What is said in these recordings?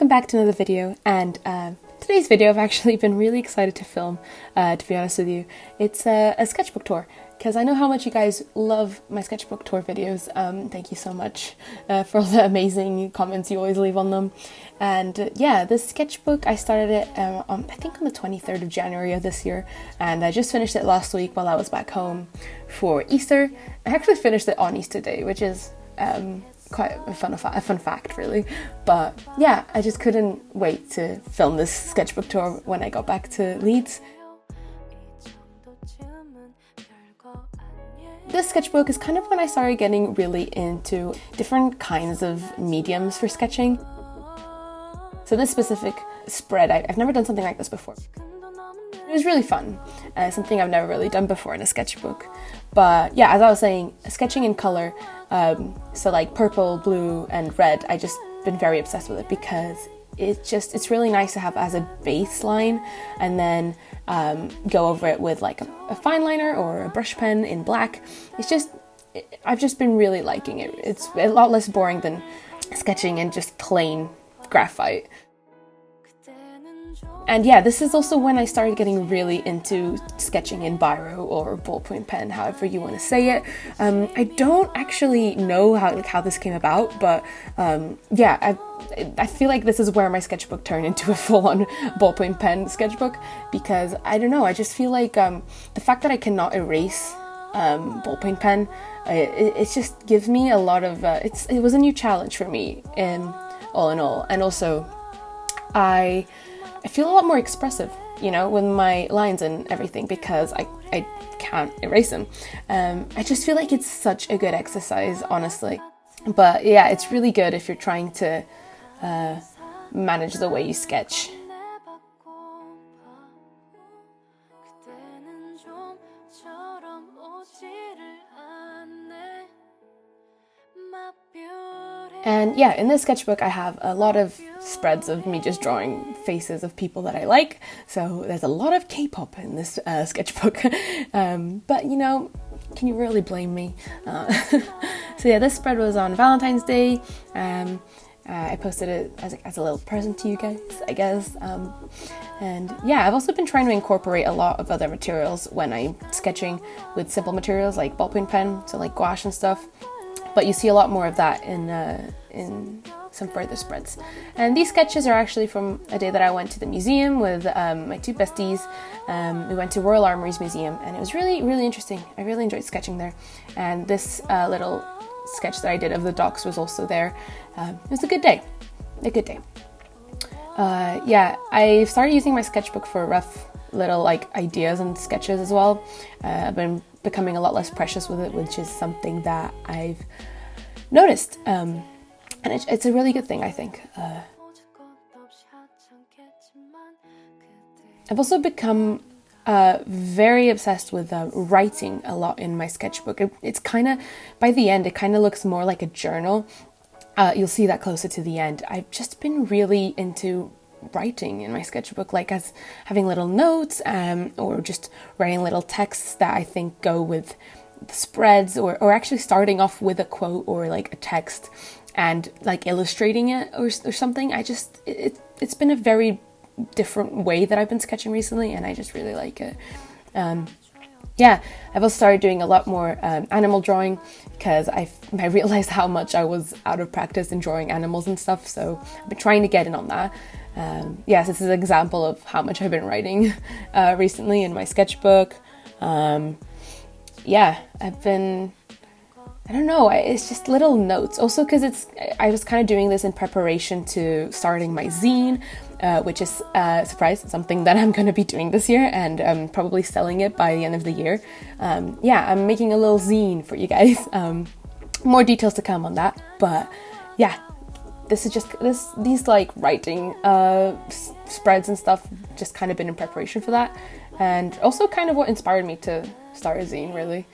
welcome back to another video, and today's video I've actually been really excited to film, to be honest with you. It's a sketchbook tour, because I know how much you guys love my sketchbook tour videos. Thank you so much for all the amazing comments you always leave on them. And yeah, this sketchbook, I started it I think on the 23rd of January of this year, and I just finished it last week while I was back home for Easter. I actually finished it on Easter Day, which is quite a fun fact, really. But yeah, I just couldn't wait to film this sketchbook tour when I got back to Leeds. This sketchbook is kind of when I started getting really into different kinds of mediums for sketching. So this specific spread, I've never done something like this before. It was really fun, something I've never really done before in a sketchbook. But yeah, as I was saying, sketching in color, so like purple, blue and red, I just been very obsessed with it because it's really nice to have as a baseline, and then go over it with like a fine liner or a brush pen in black. I've just been really liking it. It's a lot less boring than sketching in just plain graphite. And yeah, this is also when I started getting really into sketching in biro or ballpoint pen, however you want to say it. I don't actually know how this came about, but yeah, I feel like this is where my sketchbook turned into a full-on ballpoint pen sketchbook, because I don't know, I just feel like the fact that I cannot erase ballpoint pen, it just gives me a lot of, it was a new challenge for me, all in all. And also, I feel a lot more expressive, you know, with my lines and everything, because I can't erase them. I just feel like it's such a good exercise, honestly. But yeah, it's really good if you're trying to manage the way you sketch. And yeah, in this sketchbook I have a lot of spreads of me just drawing faces of people that I like, so there's a lot of K-pop in this sketchbook. But you know, can you really blame me? So yeah, this spread was on Valentine's Day. I posted it as a little present to you guys, I guess. And yeah, I've also been trying to incorporate a lot of other materials when I'm sketching with simple materials like ballpoint pen, so like gouache and stuff. But you see a lot more of that in some further spreads. And these sketches are actually from a day that I went to the museum with my two besties. We went to Royal Armouries Museum, and it was really, really interesting. I really enjoyed sketching there. And this little sketch that I did of the docks was also there. It was a good day. Yeah, I started using my sketchbook for rough little like ideas and sketches as well. I've been becoming a lot less precious with it, which is something that I've noticed, and it's a really good thing, I think. I've also become very obsessed with writing a lot in my sketchbook. It's kind of, by the end, it kind of looks more like a journal. You'll see that closer to the end. I've just been really into writing in my sketchbook, like as having little notes, or just writing little texts that I think go with the spreads, or actually starting off with a quote or like a text and like illustrating it or something. It's been a very different way that I've been sketching recently, and I just really like it. Yeah, I've also started doing a lot more animal drawing, because I realized how much I was out of practice in drawing animals and stuff, so I've been trying to get in on that. Yes, this is an example of how much I've been writing recently in my sketchbook. Yeah, I don't know, it's just little notes. Also because I was kind of doing this in preparation to starting my zine, which is, surprise, something that I'm going to be doing this year, and probably selling it by the end of the year. Yeah, I'm making a little zine for you guys. More details to come on that, but yeah. This is just, these like writing spreads and stuff just kind of been in preparation for that, and also kind of what inspired me to start a zine, really.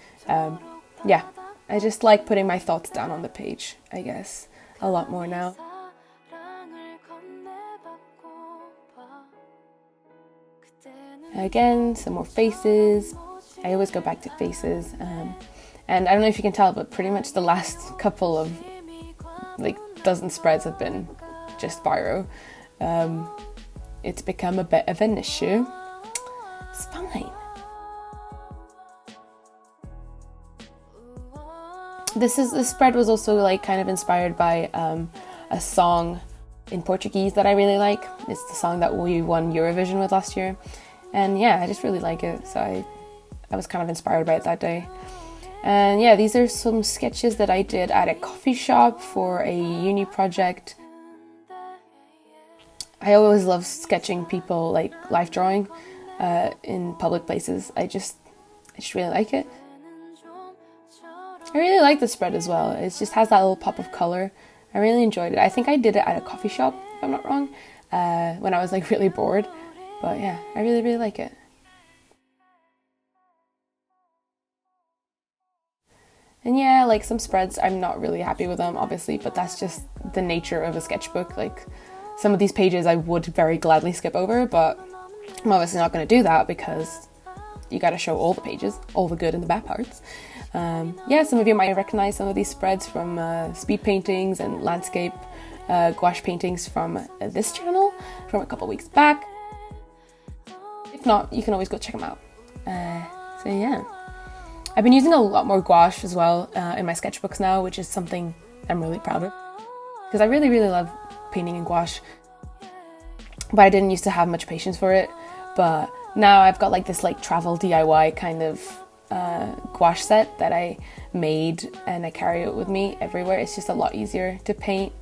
Yeah, I just like putting my thoughts down on the page, I guess, a lot more now. Again, some more faces. I always go back to faces, and I don't know if you can tell, but pretty much the last couple of like dozen spreads have been just biro. it's become a bit of an issue. It's fine. This spread was also like kind of inspired by a song in Portuguese that I really like. It's the song that we won Eurovision with last year, and yeah, I just really like it, so I was kind of inspired by it that day. And yeah, these are some sketches that I did at a coffee shop for a uni project. I always love sketching people, like life drawing in public places. I just really like it. I really like the spread as well. It just has that little pop of color. I really enjoyed it. I think I did it at a coffee shop, if I'm not wrong, when I was like really bored. But yeah, I really, really like it. And yeah, like some spreads, I'm not really happy with them, obviously, but that's just the nature of a sketchbook. Like some of these pages I would very gladly skip over, but I'm obviously not going to do that because you got to show all the pages, all the good and the bad parts. Yeah, some of you might recognize some of these spreads from speed paintings and landscape gouache paintings from this channel from a couple weeks back. If not, you can always go check them out. So yeah. I've been using a lot more gouache as well in my sketchbooks now, which is something I'm really proud of. Because I really, really love painting in gouache. But I didn't used to have much patience for it. But now I've got like this like travel DIY kind of gouache set that I made, and I carry it with me everywhere. It's just a lot easier to paint.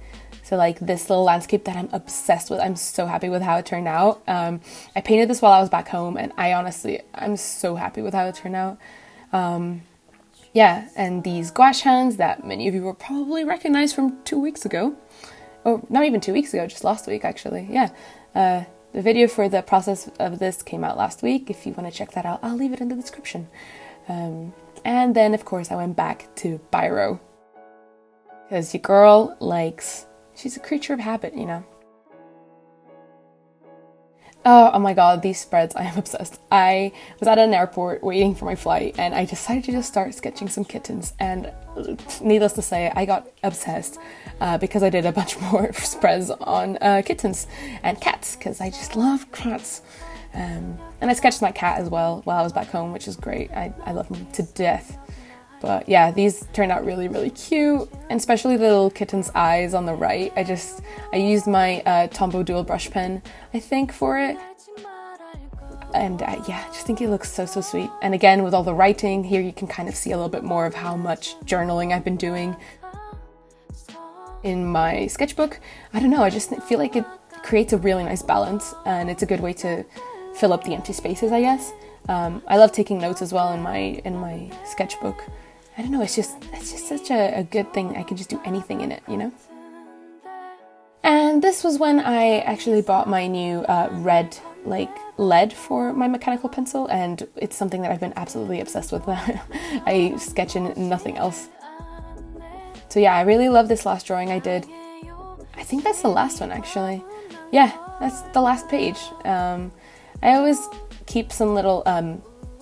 So like this little landscape that I'm obsessed with, I'm so happy with how it turned out. I painted this while I was back home, and I'm so happy with how it turned out. Yeah, and these gouache hands that many of you will probably recognize from 2 weeks ago. Or not even 2 weeks ago, just last week actually. Yeah, the video for the process of this came out last week. If you want to check that out, I'll leave it in the description. And then of course I went back to biro. Because your girl she's a creature of habit, you know. Oh my god, these spreads, I am obsessed. I was at an airport waiting for my flight, and I decided to just start sketching some kittens, and needless to say, I got obsessed because I did a bunch more spreads on kittens and cats, because I just love cats. And I sketched my cat as well while I was back home, which is great. I love him to death. But yeah, these turned out really, really cute, and especially the little kitten's eyes on the right. I used my Tombow dual brush pen, I think, for it. And yeah, I just think it looks so, so sweet. And again, with all the writing, here you can kind of see a little bit more of how much journaling I've been doing in my sketchbook. I don't know, I just feel like it creates a really nice balance, and it's a good way to fill up the empty spaces, I guess. I love taking notes as well in my sketchbook. I don't know, it's just such a good thing. I can just do anything in it, you know? And this was when I actually bought my new red lead for my mechanical pencil, and it's something that I've been absolutely obsessed with. I sketch in nothing else. So yeah, I really love this last drawing I did. I think that's the last one actually. Yeah, that's the last page. I always keep some little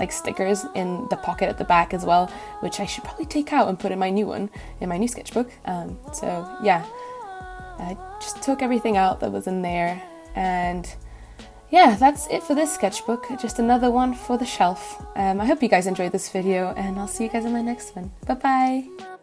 stickers in the pocket at the back as well, which I should probably take out and put in my new one, in my new sketchbook. So yeah, I just took everything out that was in there, and yeah, that's it for this sketchbook. Just another one for the shelf. I hope you guys enjoyed this video, and I'll see you guys in my next one. Bye bye!